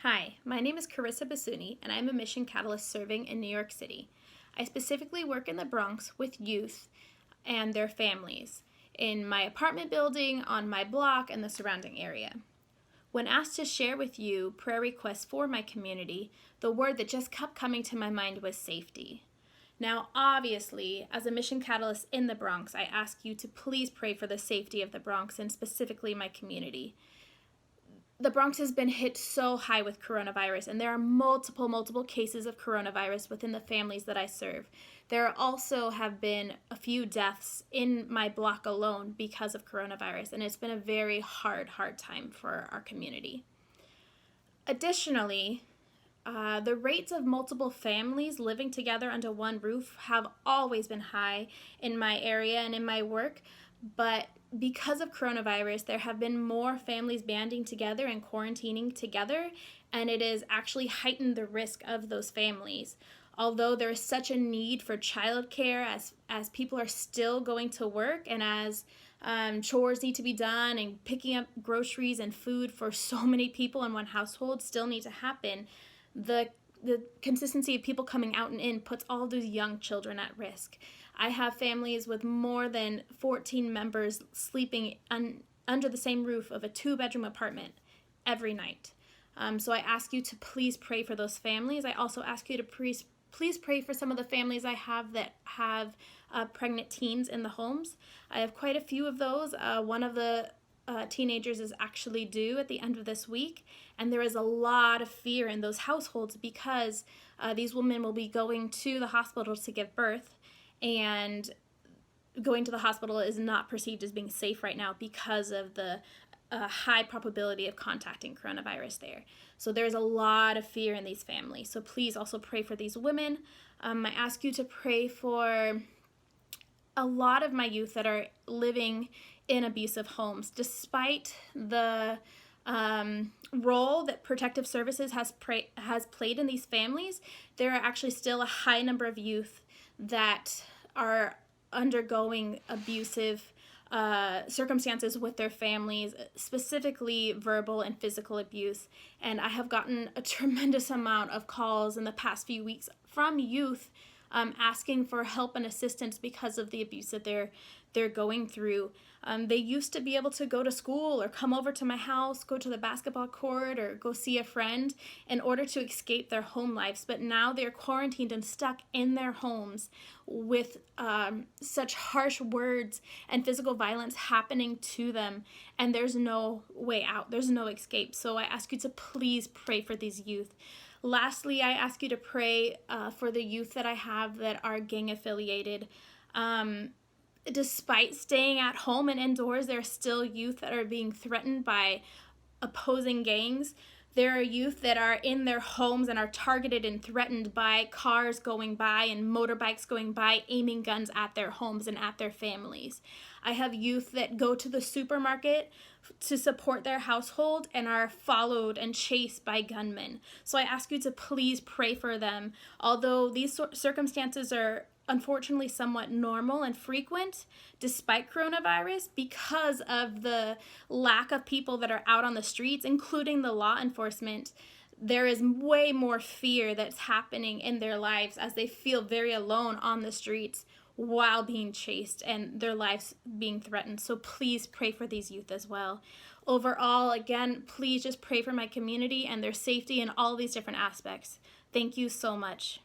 Hi, my name is Carissa Basuni, and I'm a Mission Catalyst serving in New York City. I specifically work in the Bronx with youth and their families in my apartment building, on my block, and the surrounding area. When asked to share with you prayer requests for my community, the word that just kept coming to my mind was safety. Now, obviously, as a Mission Catalyst in the Bronx, I ask you to please pray for the safety of the Bronx and specifically my community. The Bronx has been hit so high with coronavirus, and there are multiple cases of coronavirus within the families that I serve. There also have been a few deaths in my block alone because of coronavirus, and it's been a very hard time for our community. Additionally, the rates of multiple families living together under one roof have always been high in my area and in my work, but because of coronavirus, there have been more families banding together and quarantining together, and it has actually heightened the risk of those families. Although there is such a need for childcare as people are still going to work and as chores need to be done and picking up groceries and food for so many people in one household still need to happen, the consistency of people coming out and in puts all those young children at risk. I have families with more than 14 members sleeping under the same roof of a 2-bedroom apartment every night. So I ask you to please pray for those families. I also ask you to please pray for some of the families I have that have pregnant teens in the homes. I have quite a few of those. One of the teenagers is actually due at the end of this week, and there is a lot of fear in those households because these women will be going to the hospital to give birth, and going to the hospital is not perceived as being safe right now because of the high probability of contacting coronavirus there. So there's a lot of fear in these families. So please also pray for these women. I ask you to pray for a lot of my youth that are living in abusive homes. Despite the role that protective services has played in these families, there are actually still a high number of youth that are undergoing abusive circumstances with their families, specifically verbal and physical abuse. And I have gotten a tremendous amount of calls in the past few weeks from youth asking for help and assistance because of the abuse that they're going through. They used to be able to go to school or come over to my house, go to the basketball court, or go see a friend in order to escape their home lives. But now they're quarantined and stuck in their homes with such harsh words and physical violence happening to them, and there's no way out. There's no escape. So I ask you to please pray for these youth. Lastly, I ask you to pray for the youth that I have that are gang affiliated. Despite staying at home and indoors, there are still youth that are being threatened by opposing gangs. There are youth that are in their homes and are targeted and threatened by cars going by and motorbikes going by, aiming guns at their homes and at their families. I have youth that go to the supermarket to support their household and are followed and chased by gunmen. So I ask you to please pray for them. Although these circumstances are unfortunately somewhat normal and frequent despite coronavirus, because of the lack of people that are out on the streets, including the law enforcement, there is way more fear that's happening in their lives as they feel very alone on the streets while being chased and their lives being threatened. So please pray for these youth as well. Overall, again, please just pray for my community and their safety in all these different aspects. Thank you so much.